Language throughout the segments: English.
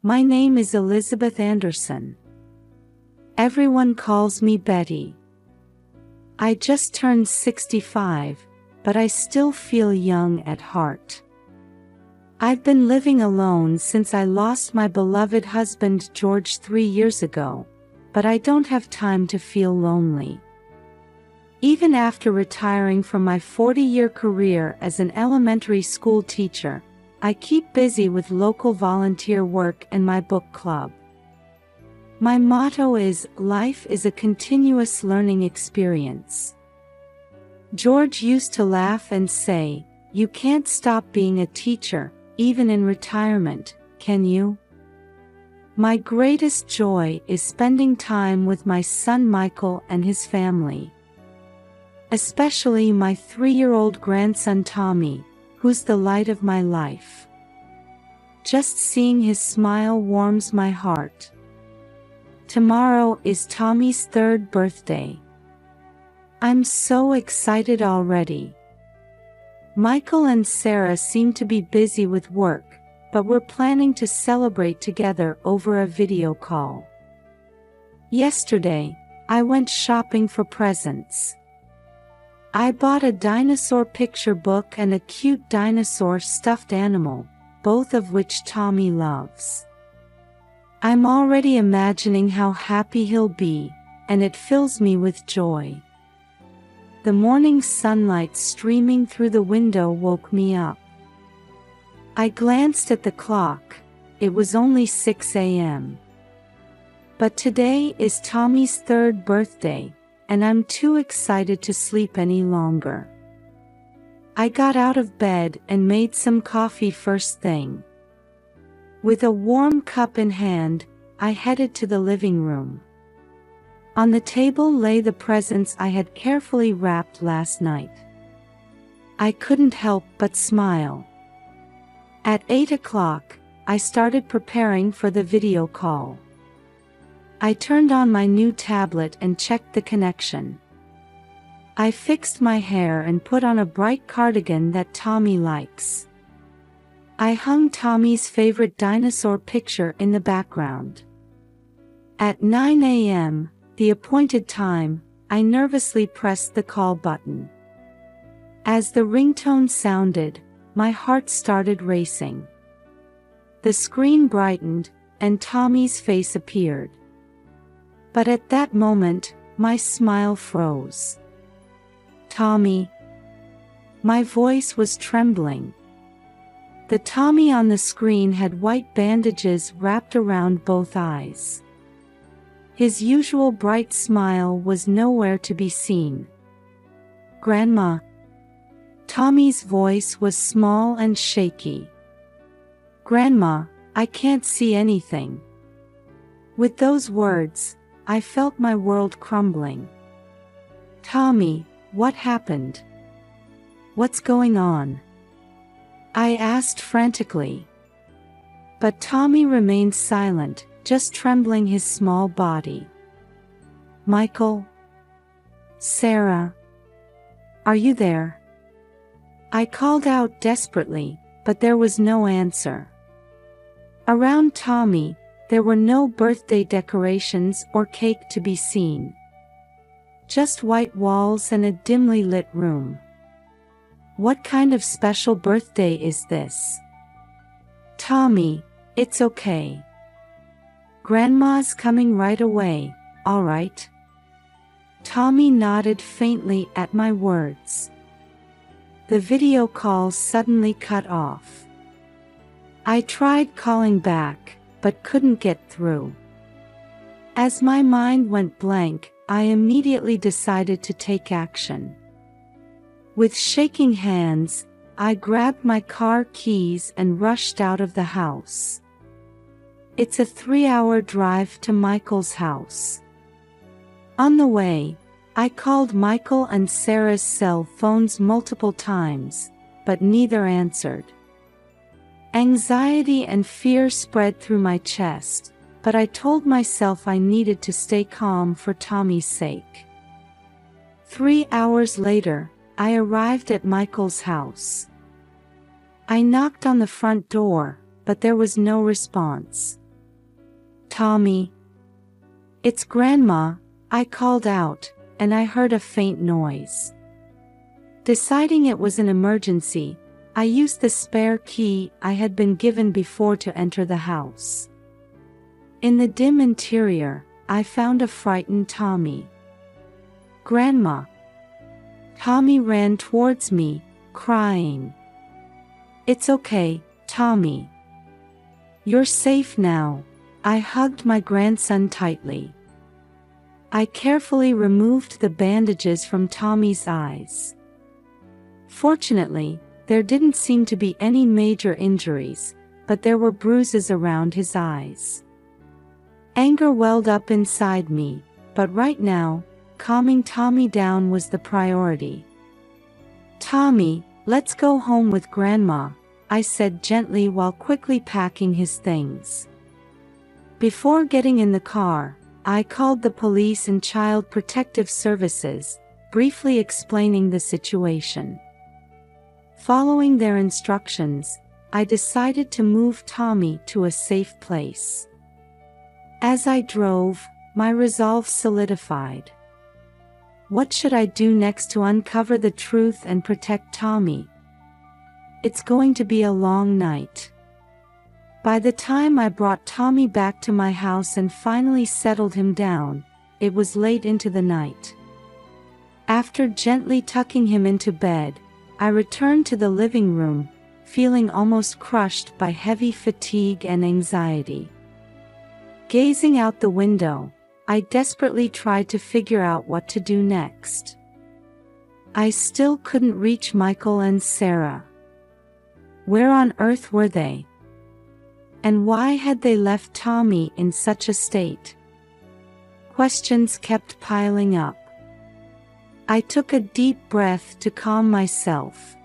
My name is Elizabeth Anderson. Everyone calls me Betty. I just turned 65, but I still feel young at heart. I've been living alone since I lost my beloved husband George 3 years ago, but I don't have time to feel lonely. Even after retiring from my 40-year career as an elementary school teacher, I keep busy with local volunteer work and my book club. My motto is, life is a continuous learning experience. George used to laugh and say, "You can't stop being a teacher, even in retirement, can you?" My greatest joy is spending time with my son Michael and his family. Especially my 3-year-old grandson Tommy, who's the light of my life. Just seeing his smile warms my heart. Tomorrow is Tommy's 3rd birthday. I'm so excited already. Michael and Sarah seem to be busy with work, but we're planning to celebrate together over a video call. Yesterday, I went shopping for presents. I bought a dinosaur picture book and a cute dinosaur stuffed animal, both of which Tommy loves. I'm already imagining how happy he'll be, and it fills me with joy. The morning sunlight streaming through the window woke me up. I glanced at the clock. It was only 6 a.m. But today is Tommy's 3rd birthday, and I'm too excited to sleep any longer. I got out of bed and made some coffee first thing. With a warm cup in hand, I headed to the living room. On the table lay the presents I had carefully wrapped last night. I couldn't help but smile. At 8 o'clock, I started preparing for the video call. I turned on my new tablet and checked the connection. I fixed my hair and put on a bright cardigan that Tommy likes. I hung Tommy's favorite dinosaur picture in the background. At 9 a.m., the appointed time, I nervously pressed the call button. As the ringtone sounded, my heart started racing. The screen brightened, and Tommy's face appeared. But at that moment, my smile froze. "Tommy." My voice was trembling. The Tommy on the screen had white bandages wrapped around both eyes. His usual bright smile was nowhere to be seen. "Grandma." Tommy's voice was small and shaky. "Grandma, I can't see anything." With those words, I felt my world crumbling. "Tommy, what happened? What's going on?" I asked frantically. But Tommy remained silent, just trembling his small body. "Michael? Sarah? Are you there?" I called out desperately, but there was no answer. Around Tommy, there were no birthday decorations or cake to be seen. Just white walls and a dimly lit room. What kind of special birthday is this? "Tommy, it's okay. Grandma's coming right away, all right?" Tommy nodded faintly at my words. The video call suddenly cut off. I tried calling back, but couldn't get through. As my mind went blank, I immediately decided to take action. With shaking hands, I grabbed my car keys and rushed out of the house. It's a 3-hour drive to Michael's house. On the way, I called Michael and Sarah's cell phones multiple times, but neither answered. Anxiety and fear spread through my chest, but I told myself I needed to stay calm for Tommy's sake. 3 hours later, I arrived at Michael's house. I knocked on the front door, but there was no response. Tommy. It's Grandma, I called out, and I heard a faint noise. Deciding it was an emergency, I used the spare key I had been given before to enter the house. In the dim interior, I found a frightened Tommy. Grandma. Tommy ran towards me, crying. It's okay, Tommy. You're safe now. I hugged my grandson tightly. I carefully removed the bandages from Tommy's eyes. Fortunately, there didn't seem to be any major injuries, but there were bruises around his eyes. Anger welled up inside me, but right now, calming Tommy down was the priority. Tommy, let's go home with Grandma, I said gently while quickly packing his things. Before getting in the car, I called the police and Child Protective Services, briefly explaining the situation. Following their instructions, I decided to move Tommy to a safe place. As I drove, my resolve solidified. What should I do next to uncover the truth and protect Tommy? It's going to be a long night. By the time I brought Tommy back to my house and finally settled him down, it was late into the night. After gently tucking him into bed, I returned to the living room, feeling almost crushed by heavy fatigue and anxiety. Gazing out the window, I desperately tried to figure out what to do next. I still couldn't reach Michael and Sarah. Where on earth were they? And why had they left Tommy in such a state? Questions kept piling up. I took a deep breath to calm myself.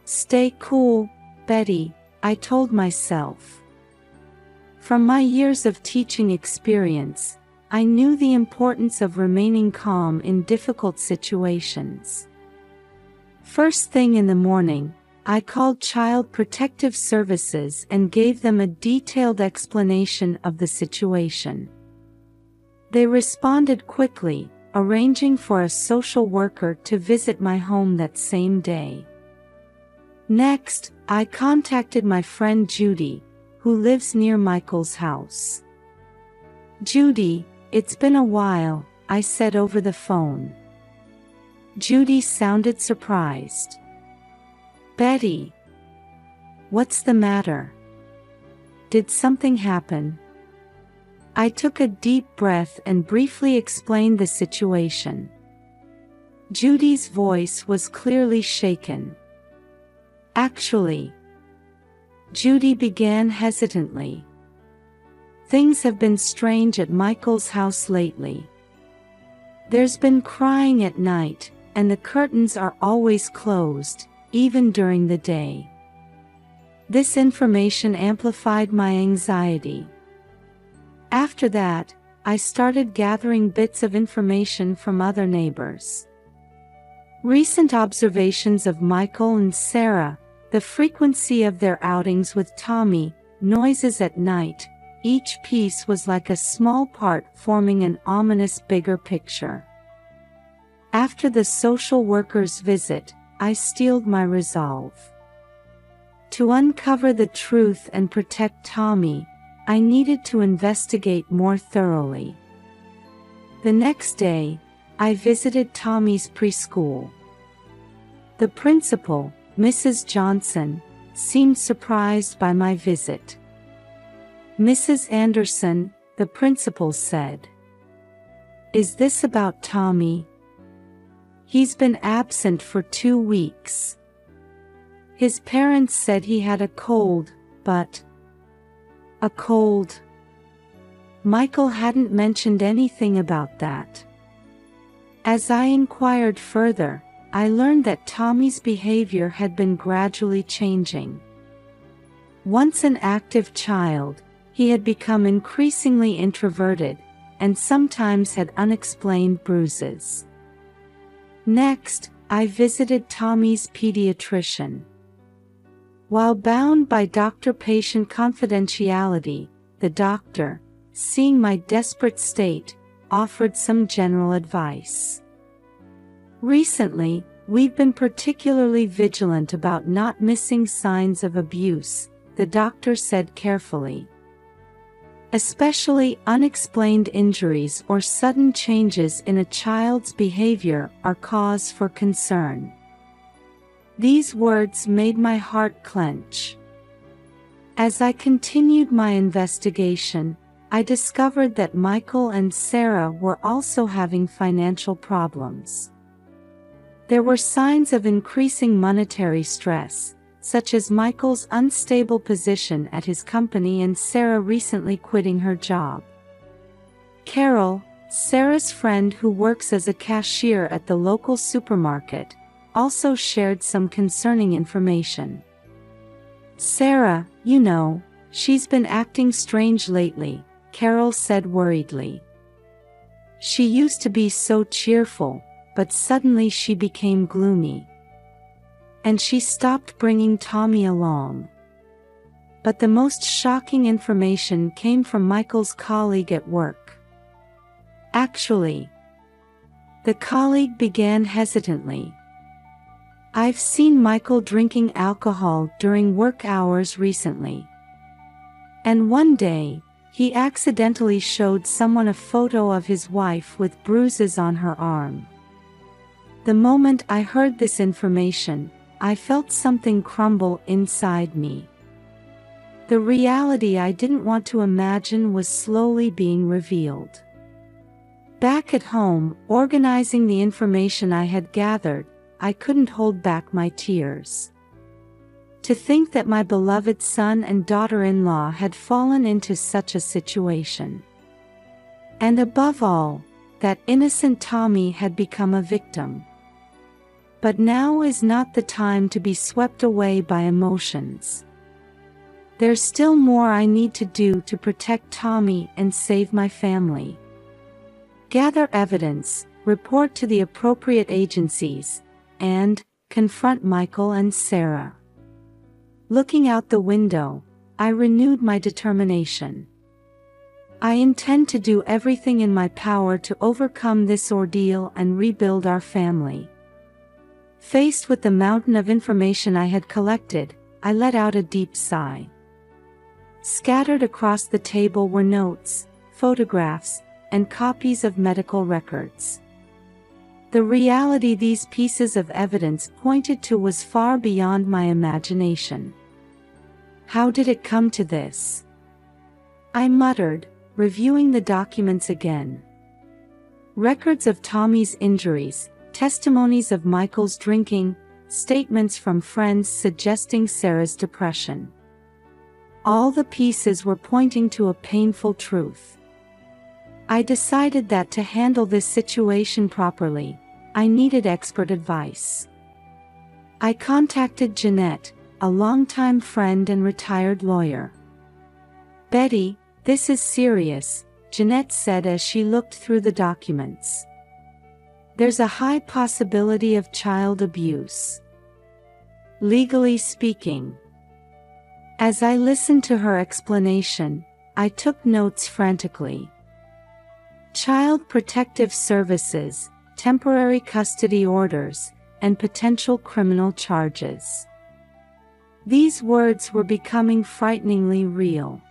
Stay cool, Betty, I told myself. From my years of teaching experience, I knew the importance of remaining calm in difficult situations. First thing in the morning, I called Child Protective Services and gave them a detailed explanation of the situation. They responded quickly, arranging for a social worker to visit my home that same day. Next, I contacted my friend Judy, who lives near Michael's house. Judy, it's been a while, I said over the phone. Judy sounded surprised. Betty. What's the matter? Did something happen? I took a deep breath and briefly explained the situation. Judy's voice was clearly shaken. Actually, Judy began hesitantly. Things have been strange at Michael's house lately. There's been crying at night, and the curtains are always closed, even during the day. This information amplified my anxiety. After that, I started gathering bits of information from other neighbors. Recent observations of Michael and Sarah, the frequency of their outings with Tommy, noises at night, each piece was like a small part forming an ominous bigger picture. After the social worker's visit, I steeled my resolve. To uncover the truth and protect Tommy, I needed to investigate more thoroughly. The next day, I visited Tommy's preschool. The principal, Mrs. Johnson, seemed surprised by my visit. Mrs. Anderson, the principal said, "Is this about Tommy? He's been absent for 2 weeks. His parents said he had a cold, but..." A cold? Michael hadn't mentioned anything about that. As I inquired further, I learned that Tommy's behavior had been gradually changing. Once an active child, he had become increasingly introverted, and sometimes had unexplained bruises. Next, I visited Tommy's pediatrician. While bound by doctor-patient confidentiality, the doctor, seeing my desperate state, offered some general advice. Recently, we've been particularly vigilant about not missing signs of abuse, the doctor said carefully. Especially unexplained injuries or sudden changes in a child's behavior are cause for concern. These words made my heart clench. As I continued my investigation, I discovered that Michael and Sarah were also having financial problems. There were signs of increasing monetary stress, such as Michael's unstable position at his company and Sarah recently quitting her job. Carol, Sarah's friend who works as a cashier at the local supermarket, also shared some concerning information. Sarah, you know, she's been acting strange lately, Carol said worriedly. She used to be so cheerful, but suddenly she became gloomy. And she stopped bringing Tommy along. But the most shocking information came from Michael's colleague at work. Actually, the colleague began hesitantly. I've seen Michael drinking alcohol during work hours recently. And one day, he accidentally showed someone a photo of his wife with bruises on her arm. The moment I heard this information, I felt something crumble inside me. The reality I didn't want to imagine was slowly being revealed. Back at home, organizing the information I had gathered, I couldn't hold back my tears. To think that my beloved son and daughter-in-law had fallen into such a situation. And above all, that innocent Tommy had become a victim. But now is not the time to be swept away by emotions. There's still more I need to do to protect Tommy and save my family. Gather evidence, report to the appropriate agencies, and confront Michael and Sarah. Looking out the window, I renewed my determination. I intend to do everything in my power to overcome this ordeal and rebuild our family. Faced with the mountain of information I had collected, I let out a deep sigh. Scattered across the table were notes, photographs, and copies of medical records. The reality these pieces of evidence pointed to was far beyond my imagination. How did it come to this? I muttered, reviewing the documents again. Records of Tommy's injuries, testimonies of Michael's drinking, statements from friends suggesting Sarah's depression. All the pieces were pointing to a painful truth. I decided that to handle this situation properly, I needed expert advice. I contacted Jeanette, a longtime friend and retired lawyer. "Betty, this is serious," Jeanette said as she looked through the documents. "There's a high possibility of child abuse. Legally speaking." As I listened to her explanation, I took notes frantically. Child Protective Services, temporary custody orders, and potential criminal charges. These words were becoming frighteningly real.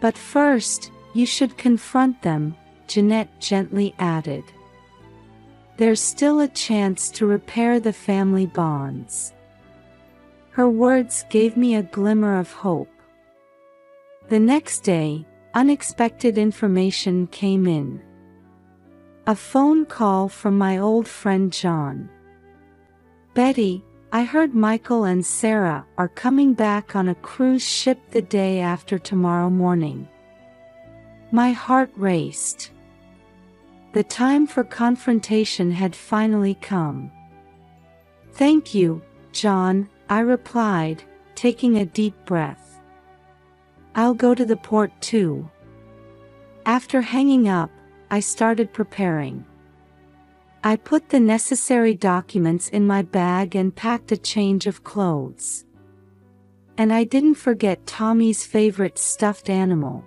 "But first, you should confront them," Jeanette gently added. "There's still a chance to repair the family bonds." Her words gave me a glimmer of hope. The next day, unexpected information came in. A phone call from my old friend John. "Betty, I heard Michael and Sarah are coming back on a cruise ship the day after tomorrow morning." My heart raced. The time for confrontation had finally come. "Thank you, John," I replied, taking a deep breath. "I'll go to the port too." After hanging up, I started preparing. I put the necessary documents in my bag and packed a change of clothes. And I didn't forget Tommy's favorite stuffed animal.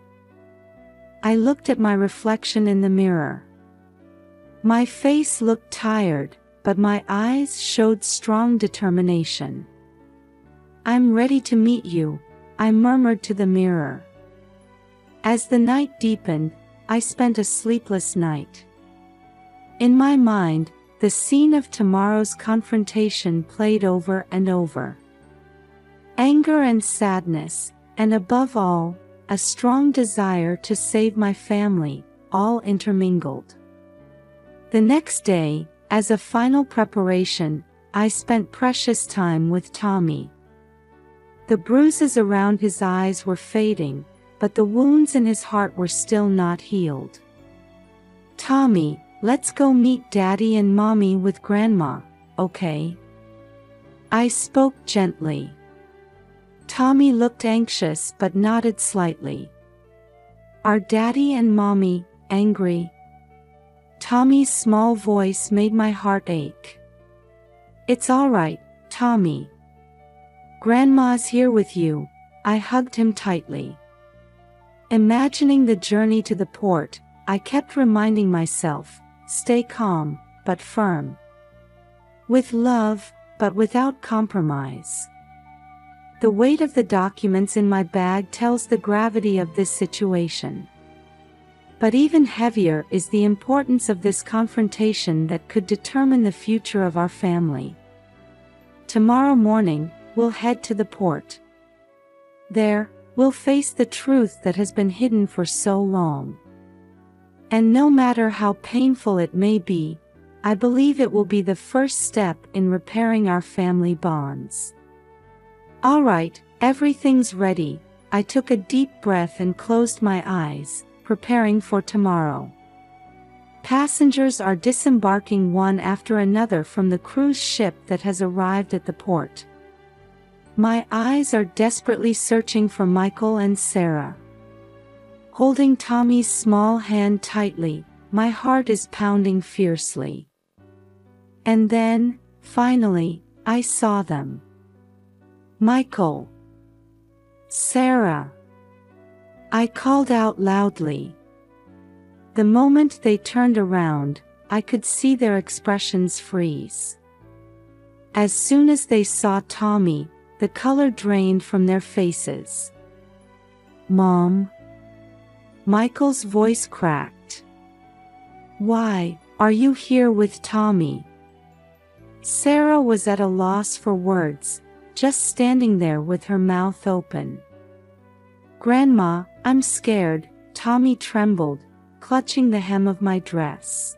I looked at my reflection in the mirror. My face looked tired, but my eyes showed strong determination. "I'm ready to meet you," I murmured to the mirror. As the night deepened, I spent a sleepless night. In my mind, the scene of tomorrow's confrontation played over and over. Anger and sadness, and above all, a strong desire to save my family, all intermingled. The next day, as a final preparation, I spent precious time with Tommy. The bruises around his eyes were fading, but the wounds in his heart were still not healed. "Tommy, let's go meet Daddy and Mommy with Grandma, okay?" I spoke gently. Tommy looked anxious but nodded slightly. "Are Daddy and Mommy angry?" Tommy's small voice made my heart ache. "It's all right, Tommy. Grandma's here with you." I hugged him tightly. Imagining the journey to the port, I kept reminding myself, stay calm, but firm. With love, but without compromise. The weight of the documents in my bag tells the gravity of this situation. But even heavier is the importance of this confrontation that could determine the future of our family. Tomorrow morning, we'll head to the port. There, we'll face the truth that has been hidden for so long. And no matter how painful it may be, I believe it will be the first step in repairing our family bonds. All right, everything's ready. I took a deep breath and closed my eyes, preparing for tomorrow. Passengers are disembarking one after another from the cruise ship that has arrived at the port. My eyes are desperately searching for Michael and Sarah. Holding Tommy's small hand tightly, my heart is pounding fiercely. And then, finally, I saw them. "Michael! Sarah!" I called out loudly. The moment they turned around, I could see their expressions freeze. As soon as they saw Tommy, the color drained from their faces. "Mom?" Michael's voice cracked. "Why are you here with Tommy?" Sarah was at a loss for words, just standing there with her mouth open. "Grandma, I'm scared," Tommy trembled, clutching the hem of my dress.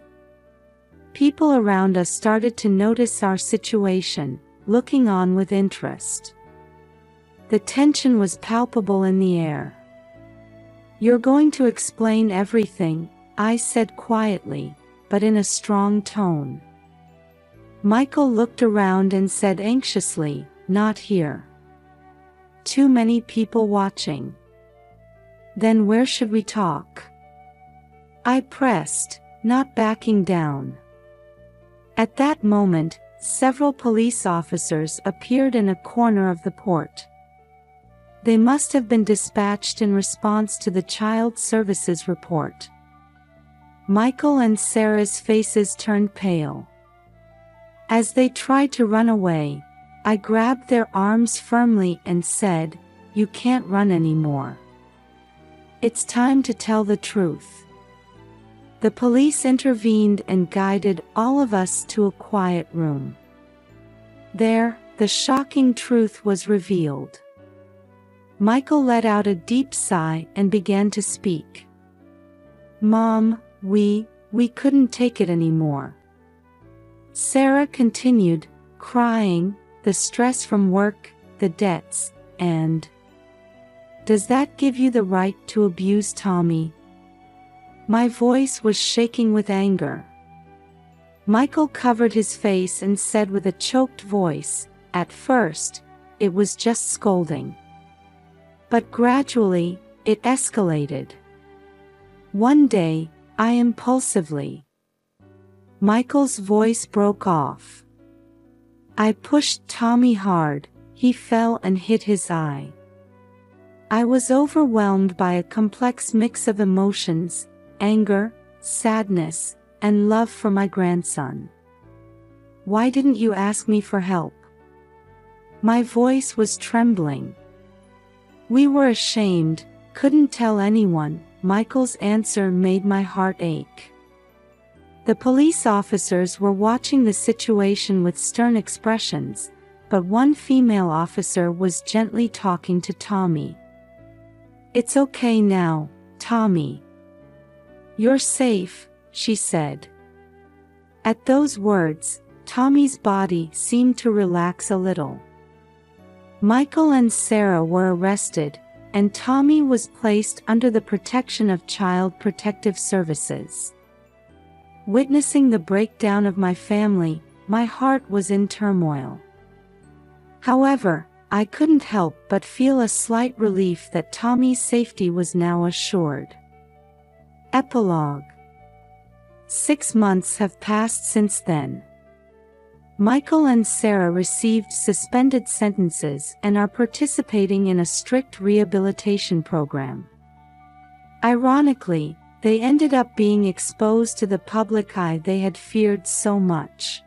People around us started to notice our situation, looking on with interest. The tension was palpable in the air. "You're going to explain everything," I said quietly, but in a strong tone. Michael looked around and said anxiously, "Not here. Too many people watching." "Then where should we talk?" I pressed, not backing down. At that moment, several police officers appeared in a corner of the port. They must have been dispatched in response to the Child Services report. Michael and Sarah's faces turned pale. As they tried to run away, I grabbed their arms firmly and said, "You can't run anymore. It's time to tell the truth." The police intervened and guided all of us to a quiet room. There, the shocking truth was revealed. Michael let out a deep sigh and began to speak. "Mom, we couldn't take it anymore." Sarah continued, crying, "The stress from work, the debts, and... Does that give you the right to abuse Tommy?" My voice was shaking with anger. Michael covered his face and said with a choked voice, "At first, it was just scolding. But gradually, it escalated. One day, I impulsively..." Michael's voice broke off. I pushed Tommy hard, he fell and hit his eye. I was overwhelmed by a complex mix of emotions, anger, sadness, and love for my grandson. Why didn't you ask me for help? My voice was trembling. We were ashamed, couldn't tell anyone. Michael's answer made my heart ache. The police officers were watching the situation with stern expressions, but one female officer was gently talking to Tommy. It's okay now, Tommy. You're safe, she said. At those words, Tommy's body seemed to relax a little. Michael and Sarah were arrested, and Tommy was placed under the protection of Child Protective Services. Witnessing the breakdown of my family, my heart was in turmoil. However, I couldn't help but feel a slight relief that Tommy's safety was now assured. Epilogue. 6 months have passed since then. Michael and Sarah received suspended sentences and are participating in a strict rehabilitation program. Ironically, they ended up being exposed to the public eye they had feared so much.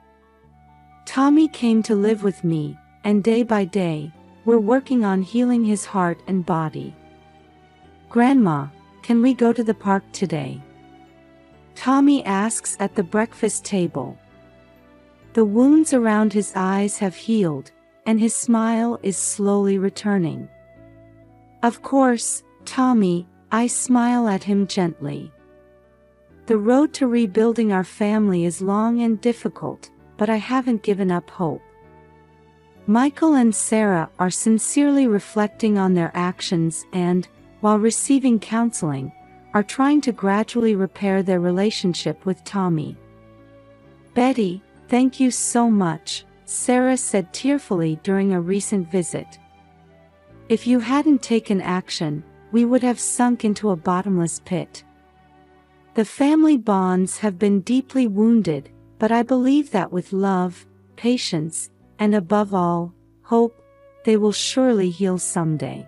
Tommy came to live with me, and day by day, we're working on healing his heart and body. Grandma, can we go to the park today? Tommy asks at the breakfast table. The wounds around his eyes have healed, and his smile is slowly returning. Of course, Tommy, I smile at him gently. The road to rebuilding our family is long and difficult, but I haven't given up hope. Michael and Sarah are sincerely reflecting on their actions and, while receiving counseling, are trying to gradually repair their relationship with Tommy. Betty, thank you so much, Sarah said tearfully during a recent visit. If you hadn't taken action, we would have sunk into a bottomless pit. The family bonds have been deeply wounded, but I believe that with love, patience, and above all, hope, they will surely heal someday.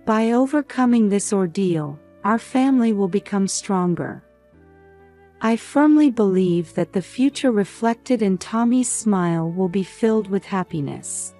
By overcoming this ordeal, our family will become stronger. I firmly believe that the future reflected in Tommy's smile will be filled with happiness.